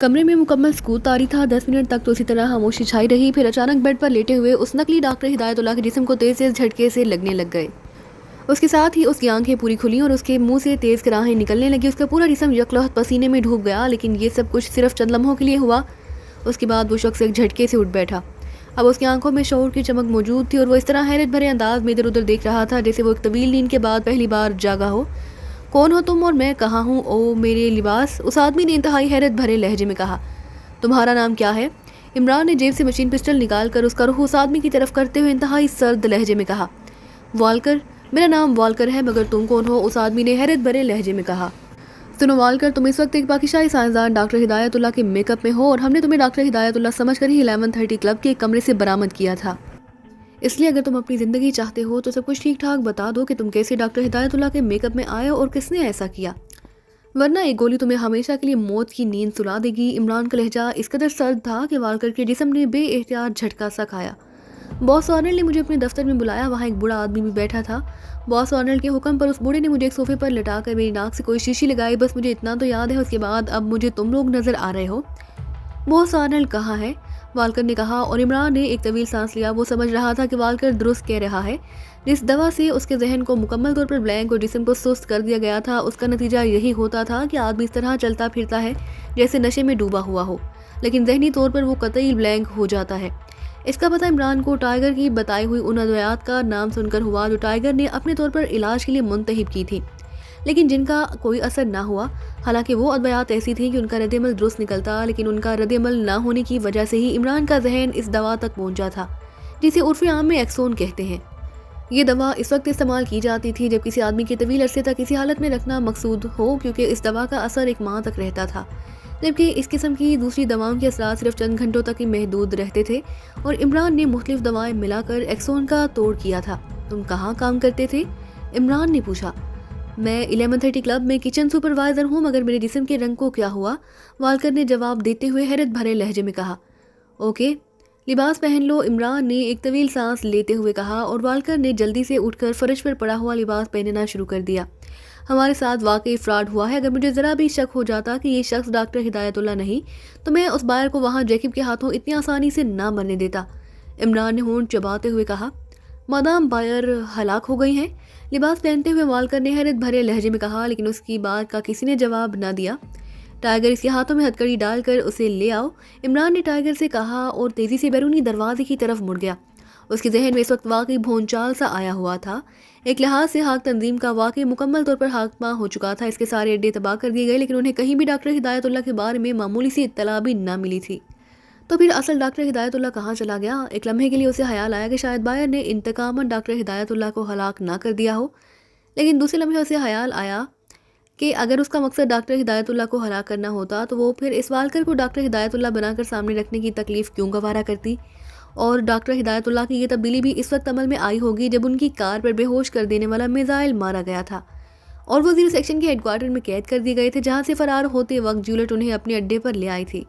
कमरे में मुकम्मल सकूत तारी था। 10 मिनट तक तो इसी तरह खामोशी छाई रही। फिर अचानक बेड पर लेटे हुए उस नकली डॉक्टर हिदायतुल्लाह के जिस्म को तेज तेज झटके से लगने लग गए। उसके साथ ही उसकी आंखें पूरी खुली और उसके मुंह से तेज कराहें निकलने लगी। उसका पूरा जिस्म यकलहत पसीने में डूब गया। लेकिन ये सब कुछ सिर्फ चंद लम्हों के लिए हुआ। उसके बाद वो शख्स एक झटके से उठ बैठा। अब उसकी आंखों में शऊर की चमक मौजूद थी और वो इस तरह हैरत भरे अंदाज में इधर उधर देख रहा था जैसे वो एक तवील नींद के बाद पहली बार जागा हो। कौन हो तुम और मैं कहाँ हूँ ओ मेरे लिबास? उस आदमी ने इंतहाई हैरत भरे लहजे में कहा। तुम्हारा नाम क्या है? इमरान ने जेब से मशीन पिस्टल निकाल कर उसका रुख उस आदमी की तरफ करते हुए इंतहाई सर्द लहजे में कहा। वालकर, मेरा नाम वालकर है, मगर तुम कौन हो? उस आदमी ने हैरत भरे लहजे में कहा। सुनो वालकर, तुम इस वक्त एक पाकिस्तानी साइंसदान डॉक्टर हिदायतुल्लाह के मेकअप में हो और हमने तुम्हें डॉक्टर हिदायतुल्लाह समझकर ही 1130 क्लब के एक कमरे से बरामद किया था। इसलिए अगर तुम अपनी ज़िंदगी चाहते हो तो सब कुछ ठीक ठाक बता दो कि तुम कैसे डॉक्टर हिदायतुल्लाह के मेकअप में आए और किसने ऐसा किया, वरना एक गोली तुम्हें हमेशा के लिए मौत की नींद सुला देगी। इमरान का लहजा इस कदर सर्द था कि वालकर के जिस्म ने बेएहतियात झटका सा खाया। बॉस आर्नल्ड ने मुझे अपने दफ्तर में बुलाया। वहाँ एक बूढ़ा आदमी भी बैठा था। बॉस आर्नल्ड के हुक्म पर उस बूढ़े ने मुझे एक सोफे पर लटाकर मेरी नाक से कोई शीशी लगाई। बस मुझे इतना तो याद है। उसके बाद अब मुझे तुम लोग नजर आ रहे हो। बॉस आर्नल्ड कहाँ है? वालकर ने कहा और इमरान ने एक तवील सांस लिया। वो समझ रहा था कि वालकर दुरुस्त कह रहा है। जिस दवा से उसके जहन को मुकम्मल तौर पर ब्लैंक और जिस्म को सुस्त कर दिया गया था, उसका नतीजा यही होता था कि आदमी इस तरह चलता फिरता है जैसे नशे में डूबा हुआ हो, लेकिन जहनी तौर पर वो कतई ब्लैंक हो जाता है। इसका पता इमरान को टाइगर की बताई हुई उन अद्वियात का नाम सुनकर हुआ जो टाइगर ने अपने तौर पर इलाज के लिए मुंतहिब की थी, लेकिन जिनका कोई असर ना हुआ। हालांकि वो अद्वियात ऐसी थी कि उनका रद्द-ए-अमल दुरुस्त निकलता, लेकिन उनका रद्द-ए-अमल ना होने की वजह से ही इमरान का जहन इस दवा तक पहुंचा था जिसे उर्फ़े आम में एक्सोन कहते हैं। ये दवा इस वक्त इस्तेमाल की जाती थी जब किसी आदमी के तवील अरसे तक किसी हालत में रखना मकसूद हो, क्योंकि इस दवा का असर 1 माह तक रहता था, जबकि इस किस्म की दूसरी दवाओं के असरात सिर्फ चंद घंटों तक ही महदूद रहते थे। और इमरान ने मुख्तलिफ दवाएं मिलाकर एक्सोन का तोड़ किया था। तुम कहाँ काम करते थे? इमरान ने पूछा। मैं 1130 क्लब में किचन सुपरवाइज़र हूँ, मगर मेरे जिस्म के रंग को क्या हुआ? वालकर ने जवाब देते हुए हैरत भरे लहजे में कहा। ओके, लिबास पहन लो, इमरान ने एक तवील सांस लेते हुए कहा और वालकर ने जल्दी से उठकर फर्श पर पड़ा हुआ लिबास पहनना शुरू कर दिया। हमारे साथ वाकई फ्रॉड हुआ है। अगर मुझे ज़रा भी शक हो जाता कि ये शख्स डॉक्टर हिदायतुल्लाह नहीं तो मैं उस बायर को वहाँ जैकब के हाथों इतनी आसानी से ना मरने देता। इमरान ने होंठ चबाते हुए कहा। मादाम बायर हलाक हो गई हैं? लिबास पहनते हुए वालकर ने हैरत भरे लहजे में कहा, लेकिन उसकी बात का किसी ने जवाब न दिया। टाइगर इसके हाथों में हथकड़ी डालकर उसे ले आओ, इमरान ने टाइगर से कहा और तेज़ी से बैरूनी दरवाजे की तरफ मुड़ गया। उसके जहन में इस वक्त वाकई भोंचाल सा आया हुआ था। एक लिहाज से हाक तंजीम का वाकई मुकम्मल तौर पर हाकमा हो चुका था। इसके सारे अड्डे तबाह कर दिए गए, लेकिन उन्हें कहीं भी डॉक्टर हिदायतुल्लाह के बारे में मामूली सी इत्तला भी ना मिली थी। तो फिर असल डॉक्टर हिदायतुल्लाह कहाँ चला गया? एक लम्हे के लिए उसे ख्याल आया कि शायद बायर ने इंतकामन डॉक्टर हिदायतुल्लाह को हलाक ना कर दिया हो, लेकिन दूसरे लम्हे उसे ख्याल आया कि अगर उसका मकसद डॉक्टर हिदायतुल्लाह को हलाक करना होता तो वो फिर इस वालकर को डॉक्टर हिदायतुल्लाह बनाकर सामने रखने की तकलीफ़ क्यों गवारा करती? और डॉक्टर हिदायतुल्लाह की ये तब्दीली भी इस वक्त अमल में आई होगी जब उनकी कार पर बेहोश कर देने वाला मिसाइल मारा गया था और वो 0 सेक्शन के हेडक्वार्टर में कैद कर दिए गए थे, जहाँ से फ़रार होते वक्त जूलियट उन्हें अपने अड्डे पर ले आई थी।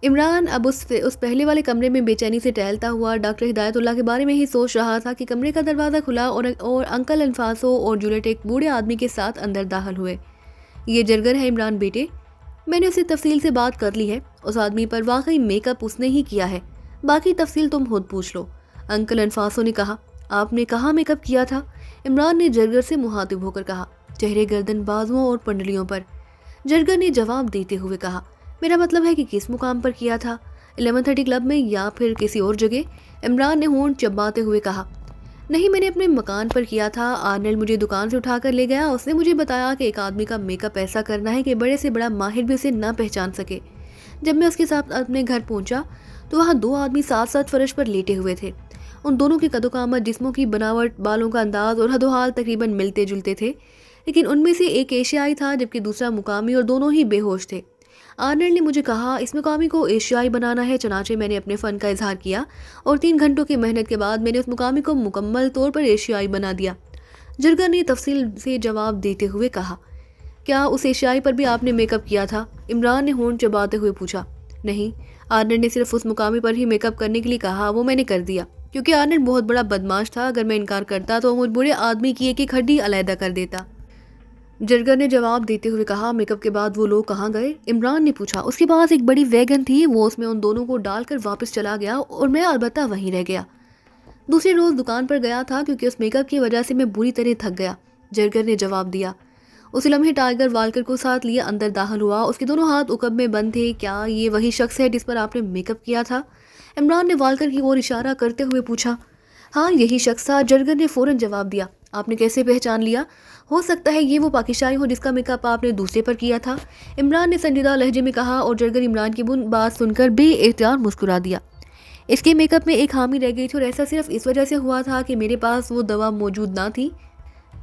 इमरान अब उस पहले वाले कमरे में बेचैनी से टहलता हुआ डॉक्टर हिदायतुल्लाह के बारे में ही सोच रहा था कि कमरे का दरवाज़ा खुला और अंकल अनफासो और जूलियट एक बूढ़े आदमी के साथ अंदर दाखिल हुए। ये जरगर है इमरान बेटे, मैंने उससे तफसील से बात कर ली है। उस आदमी पर वाकई मेकअप उसने ही किया है, बाकी तफसील तुम खुद पूछ लो, अंकल अनफासो ने कहा। आपने कहाँ मेकअप किया था? इमरान ने जरगर से मुखातिब होकर कहा। चेहरे, गर्दन, बाजुओं और पंडलियों पर, जरगर ने जवाब देते हुए कहा। मेरा मतलब है कि किस मुकाम पर किया था? 1130 क्लब में या फिर किसी और जगह? इमरान ने होंठ चबाते हुए कहा। नहीं, मैंने अपने मकान पर किया था। आर्नल्ड मुझे दुकान से उठाकर ले गया। उसने मुझे बताया कि एक आदमी का मेकअप ऐसा करना है कि बड़े से बड़ा माहिर भी उसे ना पहचान सके। जब मैं उसके साथ अपने घर पहुंचा तो वहाँ 2 आदमी साथ साथ फर्श पर लेटे हुए थे। उन दोनों की कदोकामत, जिस्मों की बनावट, बालों का अंदाज और हदोहाल तकरीबन मिलते जुलते थे, लेकिन उनमें से एक एशियाई था जबकि दूसरा मुकामी और दोनों ही बेहोश थे। आर्नल्ड ने मुझे कहा इस मुकामी को एशियाई बनाना है, चनाचे मैंने अपने फ़न का इजहार किया और 3 घंटों की मेहनत के बाद मैंने उस मुकामी को मुकम्मल तौर पर एशियाई बना दिया। जरगर ने तफसील से जवाब देते हुए कहा। क्या उस एशियाई पर भी आपने मेकअप किया था? इमरान ने होंठ चबाते हुए पूछा। नहीं, आर्नल्ड ने सिर्फ उस मुकामी पर ही मेकअप करने के लिए कहा, वो मैंने कर दिया क्योंकि आर्नल्ड बहुत बड़ा बदमाश था। अगर मैं इनकार करता तो मुझ बुरे आदमी की एक एक हड्डी अलहदा कर देता। जरगर ने जवाब देते हुए कहा, मेकअप के बाद वो लोग कहाँ गए? इमरान ने पूछा। उसके पास एक बड़ी वैगन थी, वो उसमें उन दोनों को डालकर वापस चला गया और मैं अलबत्ता वहीं रह गया। दूसरे रोज दुकान पर गया था क्योंकि उस मेकअप की वजह से मैं बुरी तरह थक गया, जरगर ने जवाब दिया। उसी लम्हे टाइगर वालकर को साथ लिए अंदर दाखिल हुआ। उसके दोनों हाथ उकब में बंद थे। क्या ये वही शख्स है जिस पर आपने मेकअप किया था? इमरान ने वालकर की ओर इशारा करते हुए पूछा। हाँ, यही शख्स था, जरगर ने फौरन जवाब दिया। आपने कैसे पहचान लिया? हो सकता है ये वो पाकिस्तानी हो जिसका मेकअप आपने दूसरे पर किया था, इमरान ने संजीदा लहजे में कहा, और जरगर इमरान की बात सुनकर बेएहतियात मुस्कुरा दिया। इसके मेकअप में एक खामी रह गई थी और ऐसा सिर्फ इस वजह से हुआ था कि मेरे पास वो दवा मौजूद ना थी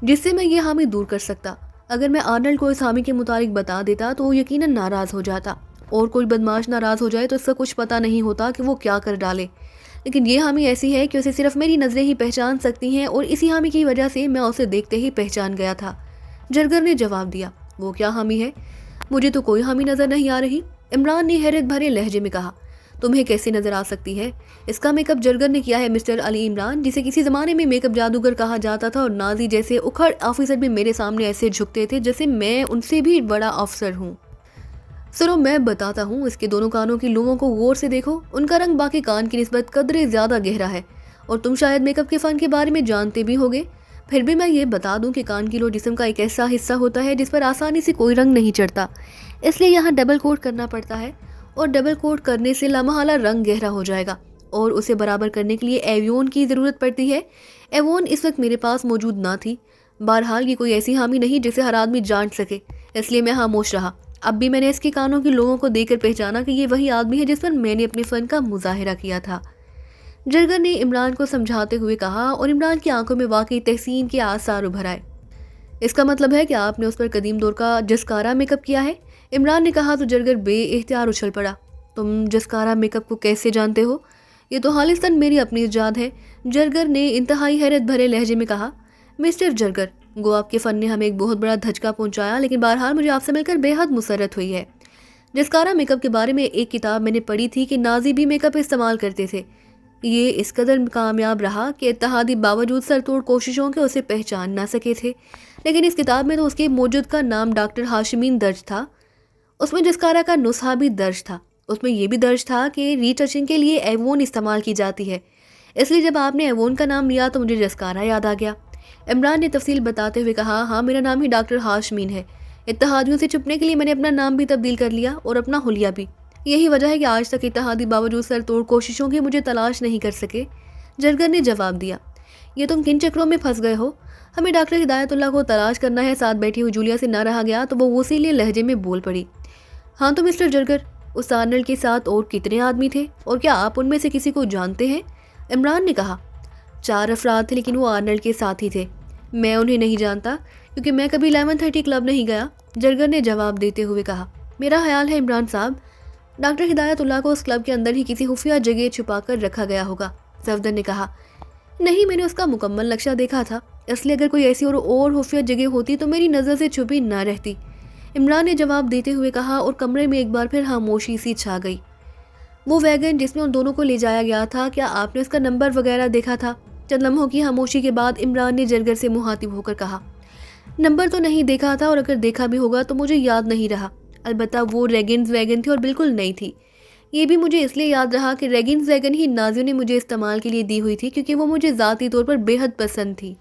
जिससे मैं ये खामी दूर कर सकता। अगर मैं आर्नल्ड को इस हामी के मुताबिक बता देता तो वो यकीनन नाराज़ हो जाता, और कोई बदमाश नाराज़ हो जाए तो इसका कुछ पता नहीं होता कि वो क्या कर डाले। लेकिन ये हामी ऐसी है कि उसे सिर्फ मेरी नज़रें ही पहचान सकती हैं, और इसी हामी की वजह से मैं उसे देखते ही पहचान गया था, जरगर ने जवाब दिया। वो क्या हामी है? मुझे तो कोई हामी नज़र नहीं आ रही, इमरान ने हैरत भरे लहजे में कहा। तुम्हें कैसे नज़र आ सकती है? इसका मेकअप जरगर ने किया है, मिस्टर अली इमरान, जिसे किसी ज़माने में मेकअप जादूगर कहा जाता था, और नाजी जैसे उखड़ ऑफिसर भी मेरे सामने ऐसे झुकते थे जैसे मैं उनसे भी बड़ा अफसर हूँ। सुनो, मैं बताता हूँ, इसके दोनों कानों की लोगों को गौर से देखो, उनका रंग बाकी कान की निस्बत कदरे ज़्यादा गहरा है, और तुम शायद मेकअप के फ़न के बारे में जानते भी होगे। फिर भी मैं ये बता दूं कि कान की लो जिस्म का एक ऐसा हिस्सा होता है जिस पर आसानी से कोई रंग नहीं चढ़ता, इसलिए यहाँ डबल कोट करना पड़ता है, और डबल कोट करने से लामहला रंग गहरा हो जाएगा, और उसे बराबर करने के लिए एवियोन की ज़रूरत पड़ती है। एवियोन इस वक्त मेरे पास मौजूद ना थी। बहरहाल ये कोई ऐसी हामी नहीं जिसे हर आदमी जान सके, इसलिए मैं खामोश रहा। अब भी मैंने इसके कानों के लोगों को देखकर पहचाना कि ये वही आदमी है जिस पर मैंने अपने फ़न का मुजाहिरा किया था, जरगर ने इमरान को समझाते हुए कहा, और इमरान की आंखों में वाकई तहसीन के आसार उभर आए। इसका मतलब है कि आपने उस पर कदीम दौर का जसकारा मेकअप किया है? इमरान ने कहा तो जरगर बेइख्तियार उछल पड़ा। तुम जसकारा मेकअप को कैसे जानते हो? ये तो खालिस्तान मेरी अपनी इजाद है, जरगर ने इंतहाई हैरत भरे लहजे में कहा। मिस्टर जरगर, गो आपके फ़न ने हमें एक बहुत बड़ा धचका पहुंचाया, लेकिन बहरहाल मुझे आपसे मिलकर बेहद मुसर्रत हुई है। जसकारा मेकअप के बारे में एक किताब मैंने पढ़ी थी कि नाजी भी मेकअप इस्तेमाल करते थे। ये इस कदर कामयाब रहा कि इत्तेहादी बावजूद सरतोड़ कोशिशों के उसे पहचान ना सके थे, लेकिन इस किताब में तो उसके मौजूद का नाम डॉक्टर हाशिमीन दर्ज था। उसमें जसकारा का नुस्खा भी दर्ज था। उसमें यह भी दर्ज था कि रीटचिंग के लिए एवोन इस्तेमाल की जाती है, इसलिए जब आपने एवोन का नाम लिया तो मुझे जसकारा याद आ गया। इमरान ने तफसील बताते हुए कहा, हाँ, मेरा नाम ही डॉक्टर हाशमीन है। इत्तेहादियों से छुपने के लिए मैंने अपना नाम भी तब्दील कर लिया और अपना हुलिया भी। यही वजह है कि आज तक इत्तेहादी बावजूद सर तोड़ कोशिशों के मुझे तलाश नहीं कर सके, जरगर ने जवाब दिया। ये तुम किन चक्रों में फंस गए हो? हमें डॉक्टर हिदायतुल्लाह को तलाश करना है। साथ बैठी हुई जूलिया से ना रहा गया तो वो वसीले लहजे में बोल पड़ी। हाँ तो मिस्टर जरगर, उस आर्नल्ड के साथ और कितने आदमी थे, और क्या आप उनमें से किसी को जानते हैं? इमरान ने कहा, 4 अफराद थे, लेकिन वो आर्नल्ड के साथ ही थे। मैं उन्हें नहीं जानता क्योंकि मैं कभी 1130 क्लब नहीं गया, जरगर ने जवाब देते हुए कहा। मेरा ख्याल है इमरान साहब, डॉक्टर हिदायतुल्लाह को उस क्लब के अंदर ही किसी खुफिया जगह छुपा कर रखा गया होगा, सफदर ने कहा। नहीं, मैंने उसका मुकम्मल नक्शा देखा था, इसलिए अगर कोई ऐसी और खुफिया जगह होती तो मेरी नज़र से छुपी ना रहती, इमरान ने जवाब देते हुए कहा, और कमरे में एक बार फिर खामोशी सी छा गई। वो वैगन जिसमें उन दोनों को ले जाया गया था, क्या आपने उसका नंबर वगैरह देखा था? चंद लम्हों की खामोशी के बाद इमरान ने जरगर से मुखातिब होकर कहा, नंबर तो नहीं देखा था, और अगर देखा भी होगा तो मुझे याद नहीं रहा। अलबत्ता वो रेगिन्स वैगन थी और बिल्कुल नई थी। ये भी मुझे इसलिए याद रहा कि रेगिन्स वैगन ही नाजियों ने मुझे इस्तेमाल के लिए दी हुई थी, क्योंकि वो मुझे ज़ाती तौर पर बेहद पसंद थी,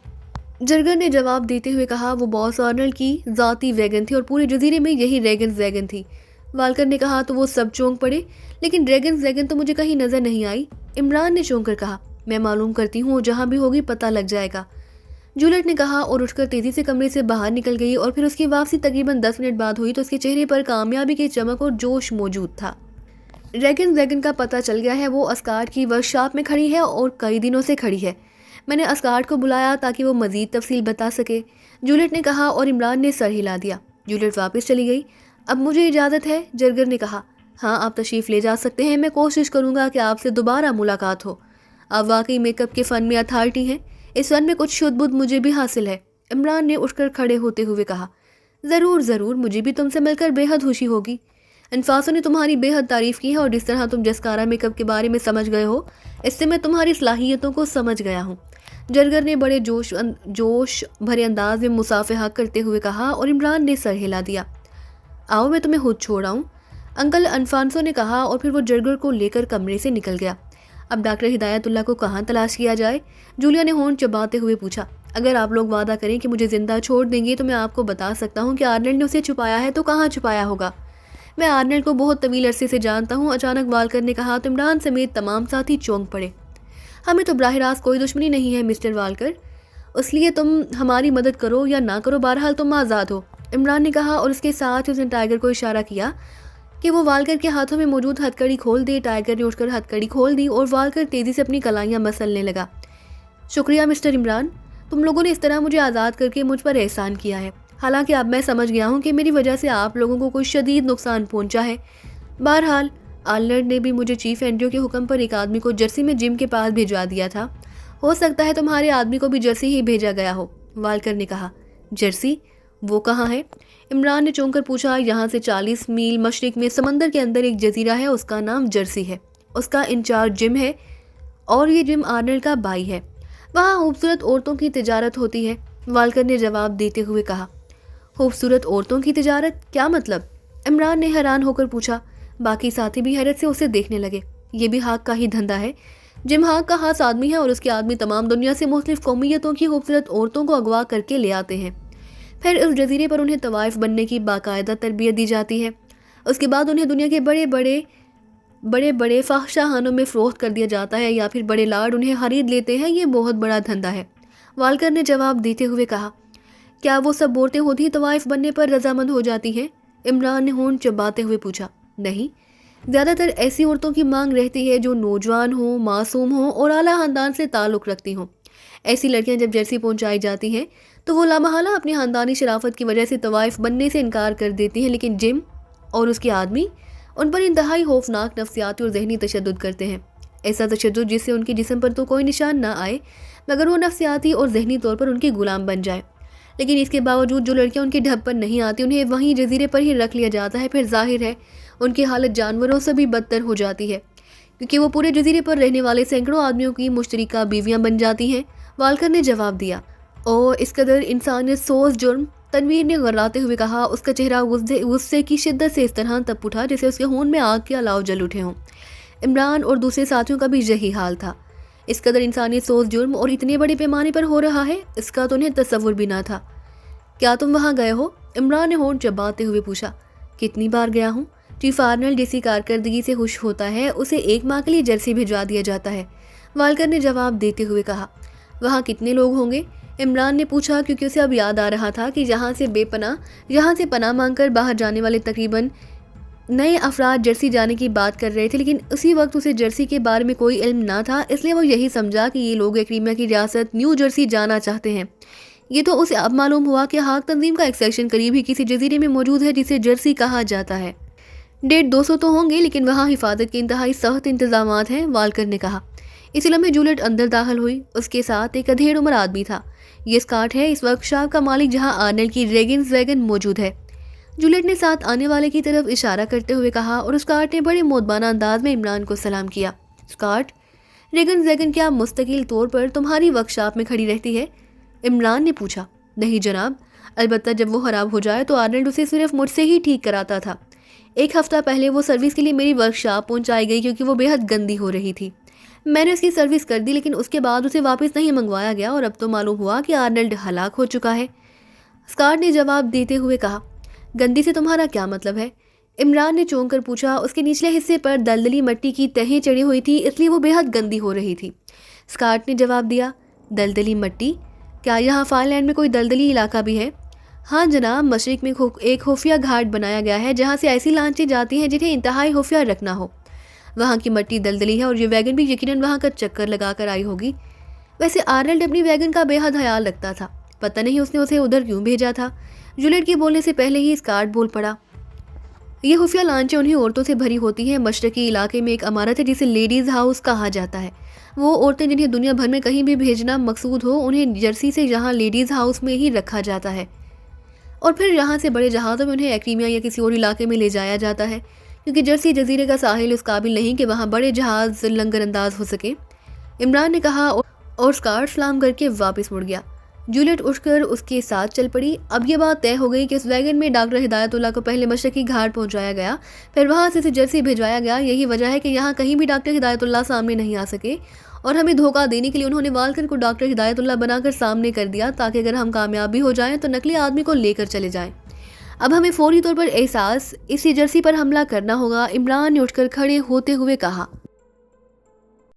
जरगर ने जवाब देते हुए कहा। वो बॉस आर्नल्ड की ज़ाती वैगन थी और पूरे जजीरे में यही रेगिन्स वैगन थी। वालकर ने कहा तो वो सब चौंक पड़े, लेकिन रेगिन्स वैगन तो मुझे कहीं नज़र नहीं आई, इमरान ने चौंक कर कहा। मैं मालूम करती हूँ, जहाँ भी होगी पता लग जाएगा, जूलियट ने कहा, और उठकर तेजी से कमरे से बाहर निकल गई। और फिर उसकी वापसी तकरीबन 10 मिनट बाद हुई तो उसके चेहरे पर कामयाबी की चमक और जोश मौजूद था। रेगिन्स वैगन का पता चल गया है, वो अस्कार्ड की वर्कशॉप में खड़ी है और कई दिनों से खड़ी है। मैंने अस्कार्ड को बुलाया ताकि वो मज़ीद तफसील बता सके, जूलियट ने कहा, और इमरान ने सर हिला दिया। जूलियट वापस चली गई। अब मुझे इजाज़त है, जरगर ने कहा। हाँ, आप तशरीफ़ ले जा सकते हैं। मैं कोशिश करूँगा कि आपसे दोबारा मुलाकात हो। आप वाकई मेकअप के फ़न में अथॉरिटी हैं, इस फ़न में कुछ शुद्ध बुद्ध मुझे भी हासिल है, इमरान ने उठकर खड़े होते हुए कहा। ज़रूर ज़रूर, मुझे भी तुमसे मिलकर बेहद खुशी होगी। अनफासों ने तुम्हारी बेहद तारीफ़ की है, और जिस तरह तुम जसकारा मेकअप के बारे में समझ गए हो, इससे मैं तुम्हारी सलाहियतों को समझ गया हूँ। جرگر نے بڑے جوش بھرے انداز میں مصافحہ کرتے ہوئے کہا اور عمران نے سر ہلا دیا۔ آؤ میں تمہیں خود چھوڑ آؤں، انکل الفانسو نے کہا، اور پھر وہ جرگر کو لے کر کمرے سے نکل گیا۔ اب ڈاکٹر ہدایت اللہ کو کہاں تلاش کیا جائے؟ جولیا نے ہونٹ چباتے ہوئے پوچھا۔ اگر آپ لوگ وعدہ کریں کہ مجھے زندہ چھوڑ دیں گے تو میں آپ کو بتا سکتا ہوں کہ آرنلڈ نے اسے چھپایا ہے تو کہاں چھپایا ہوگا۔ میں آرنلڈ کو بہت طویل عرصے سے جانتا ہوں، اچانک والکر نے کہا تو عمران سمیت تمام ساتھی چونک پڑے۔ ہمیں تو براہ راست کوئی دشمنی نہیں ہے مسٹر والکر، اس لیے تم ہماری مدد کرو یا نہ کرو، بہرحال تم آزاد ہو، عمران نے کہا، اور اس کے ساتھ اس نے ٹائیگر کو اشارہ کیا کہ وہ والکر کے ہاتھوں میں موجود ہتھ کڑی کھول دے۔ ٹائیگر نے اٹھ کر ہتھ کڑی کھول دی اور والکر تیزی سے اپنی کلائیاں مسلنے لگا۔ شکریہ مسٹر عمران، تم لوگوں نے اس طرح مجھے آزاد کر کے مجھ پر احسان کیا ہے، حالانکہ اب میں سمجھ گیا ہوں کہ میری وجہ سے آپ لوگوں کو کوئی شدید نقصان پہنچا ہے۔ بہرحال آرنلڈ نے بھی مجھے چیف اینڈریو کے حکم پر ایک آدمی کو جرسی میں جم کے پاس بھیجوا دیا تھا، ہو سکتا ہے تمہارے آدمی کو بھی جرسی ہی بھیجا گیا ہو، والکر نے کہا۔ جرسی؟ وہ کہاں ہے؟ عمران نے چونک کر پوچھا۔ یہاں سے 40 میل مشرق میں سمندر کے اندر ایک جزیرہ ہے، اس کا نام جرسی ہے، اس کا انچارج جم ہے، اور یہ جم آرنلڈ کا بھائی ہے، وہاں خوبصورت عورتوں کی تجارت ہوتی ہے، والکر نے جواب دیتے ہوئے کہا۔ خوبصورت عورتوں کی تجارت؟ کیا مطلب؟ عمران نے حیران ہو کر پوچھا۔ باقی ساتھی بھی حیرت سے اسے دیکھنے لگے۔ یہ بھی ہاک کا ہی دھندا ہے؟ جم ہاک کا خاص آدمی ہے اور اس کے آدمی تمام دنیا سے مختلف قومیتوں کی خوبصورت عورتوں کو اغوا کر کے لے آتے ہیں، پھر اس جزیرے پر انہیں طوائف بننے کی باقاعدہ تربیت دی جاتی ہے، اس کے بعد انہیں دنیا کے بڑے بڑے فاحشہ میں فروخت کر دیا جاتا ہے، یا پھر بڑے لاڈ انہیں خرید لیتے ہیں۔ یہ بہت بڑا دھندا ہے، والکر نے جواب دیتے ہوئے کہا۔ کیا وہ سب عورتیں ہوتی طوائف بننے پر رضامند ہو جاتی ہیں؟ عمران نے ہونٹ چباتے ہوئے پوچھا۔ نہیں، زیادہ تر ایسی عورتوں کی مانگ رہتی ہے جو نوجوان ہوں، معصوم ہوں اور اعلیٰ خاندان سے تعلق رکھتی ہوں۔ ایسی لڑکیاں جب جرسی پہنچائی جاتی ہیں تو وہ لامحالہ اپنی خاندانی شرافت کی وجہ سے طوائف بننے سے انکار کر دیتی ہیں، لیکن جم اور اس کے آدمی ان پر انتہائی خوفناک نفسیاتی اور ذہنی تشدد کرتے ہیں، ایسا تشدد جس سے ان کے جسم پر تو کوئی نشان نہ آئے مگر وہ نفسیاتی اور ذہنی طور پر ان کے غلام بن جائے۔ لیکن اس کے باوجود جو لڑکیاں ان کے ڈھب پر نہیں آتی انہیں وہیں جزیرے پر ہی رکھ لیا جاتا ہے، پھر ظاہر ہے ان کی حالت جانوروں سے بھی بدتر ہو جاتی ہے، کیونکہ وہ پورے جزیرے پر رہنے والے سینکڑوں آدمیوں کی مشترکہ بیویاں بن جاتی ہیں، والکر نے جواب دیا۔ او اس قدر انسانیت سوز جرم، تنویر نے غراتے ہوئے کہا، اس کا چہرہ غصے کی شدت سے اس طرح تپ اٹھا جیسے اس کے خون میں آگ کے الاؤ جل اٹھے ہوں۔ عمران اور دوسرے ساتھیوں کا بھی یہی حال تھا۔ اس قدر انسانیت سوز جرم اور اتنے بڑے پیمانے پر ہو رہا ہے، اس کا تو انہیں تصور بھی نہ تھا۔ کیا تم وہاں گئے ہو؟ عمران نے ہونٹ چباتے ہوئے پوچھا۔ کتنی بار گیا ہوں، چیف آرنلڈ جیسی کارکردگی سے خوش ہوتا ہے اسے 1 ماہ کے لیے جرسی بھجوا دیا جاتا ہے، والکر نے جواب دیتے ہوئے کہا۔ وہاں کتنے لوگ ہوں گے؟ عمران نے پوچھا، کیونکہ اسے اب یاد آ رہا تھا کہ یہاں سے پناہ مانگ کر باہر جانے والے تقریباً نئے افراد جرسی جانے کی بات کر رہے تھے، لیکن اسی وقت اسے جرسی کے بارے میں کوئی علم نہ تھا، اس لیے وہ یہی سمجھا کہ یہ لوگ ایکریمیا کی ریاست نیو جرسی جانا چاہتے ہیں۔ یہ تو اسے اب معلوم ہوا کہ ہاک تنظیم کا ایک سیکشن قریب ہی کسی جزیرے میں موجود ہے جسے جرسی کہا جاتا ہے۔ 150 تو ہوں گے، لیکن وہاں حفاظت کے انتہائی سخت انتظامات ہیں، والکر نے کہا۔ اسی لمحے جولیٹ اندر داخل ہوئی، اس کے ساتھ ایک ادھیڑ عمر آدمی تھا۔ یہ اسکاٹ ہے، اس ورک شاپ کا مالک جہاں آرنلڈ کی ریگنز ویگن موجود ہے، جولیٹ نے ساتھ آنے والے کی طرف اشارہ کرتے ہوئے کہا، اور اسکاٹ نے بڑے مودبانہ انداز میں عمران کو سلام کیا۔ اسکاٹ، ریگنز ویگن کیا مستقل طور پر تمہاری ورک شاپ میں کھڑی رہتی ہے؟ عمران نے پوچھا۔ نہیں جناب، البتہ جب وہ خراب ہو جائے تو آرنلڈ اسے صرف مجھ سے ہی ٹھیک کراتا تھا۔ 1 ہفتہ پہلے وہ سروس کے لیے میری ورک شاپ پہنچائی گئی کیونکہ وہ بے حد گندی ہو رہی تھی۔ میں نے اس کی سروس کر دی، لیکن اس کے بعد اسے واپس نہیں منگوایا گیا، اور اب تو معلوم ہوا کہ آرنلڈ ہلاک ہو چکا ہے، اسکاٹ نے جواب دیتے ہوئے کہا۔ گندی سے تمہارا کیا مطلب ہے؟ عمران نے چونک کر پوچھا۔ اس کے نچلے حصے پر دلدلی مٹی کی تہیں چڑھی ہوئی تھی، اس لیے وہ بے حد گندی ہو رہی تھی، اسکاٹ نے جواب دیا۔ دلدلی مٹی؟ کیا یہاں فائن لینڈ میں کوئی دلدلی علاقہ بھی ہے؟ ہاں جناب، مشرق میں ایک خفیہ گھاٹ بنایا گیا ہے جہاں سے ایسی لانچیں جاتی ہیں جنہیں انتہائی خفیہ رکھنا ہو۔ وہاں کی مٹی دلدلی ہے اور یہ ویگن بھی یقیناً وہاں کا چکر لگا کر آئی ہوگی۔ ویسے آرنلڈ اپنی ویگن کا بے حد خیال رکھتا تھا، پتہ نہیں اس نے اسے ادھر کیوں بھیجا تھا۔ جولیٹ کے بولنے سے پہلے ہی اسکاٹ بول پڑا۔ یہ خفیہ لانچیں انہیں عورتوں سے بھری ہوتی ہیں۔ مشرقی علاقے میں ایک عمارت ہے جسے لیڈیز ہاؤس کہا جاتا ہے۔ وہ عورتیں جنہیں دنیا بھر میں کہیں بھی بھیجنا مقصود ہو، انہیں جرسی سے یہاں لیڈیز ہاؤس میں ہی رکھا جاتا ہے، اور پھر یہاں سے بڑے جہازوں میں انہیں ایکریمیا یا کسی اور علاقے میں لے جایا جاتا ہے، کیونکہ جرسی جزیرے کا ساحل اس قابل نہیں کہ وہاں بڑے جہاز لنگر انداز ہو سکے، عمران نے کہا، اور اسکار سلام کر کے واپس مڑ گیا۔ جولیٹ اٹھ کر اس کے ساتھ چل پڑی۔ اب یہ بات طے ہو گئی کہ اس ویگن میں ڈاکٹر ہدایت اللہ کو پہلے مشرقی گھاٹ پہنچایا گیا، پھر وہاں سے اسے جرسی بھیجوایا گیا۔ یہی وجہ ہے کہ یہاں کہیں بھی ڈاکٹر ہدایت اللہ سامنے نہیں آ سکے، اور ہمیں دھوکہ دینے کے لیے انہوں نے والکر کو ڈاکٹر ہدایت اللہ بنا کر سامنے کر دیا، تاکہ اگر ہم کامیاب بھی ہو جائیں تو نقلی آدمی کو لے کر چلے جائیں۔ اب ہمیں فوری طور پر اسی جرسی پر حملہ کرنا ہوگا۔ عمران نے اٹھ کر کھڑے ہوتے ہوئے کہا۔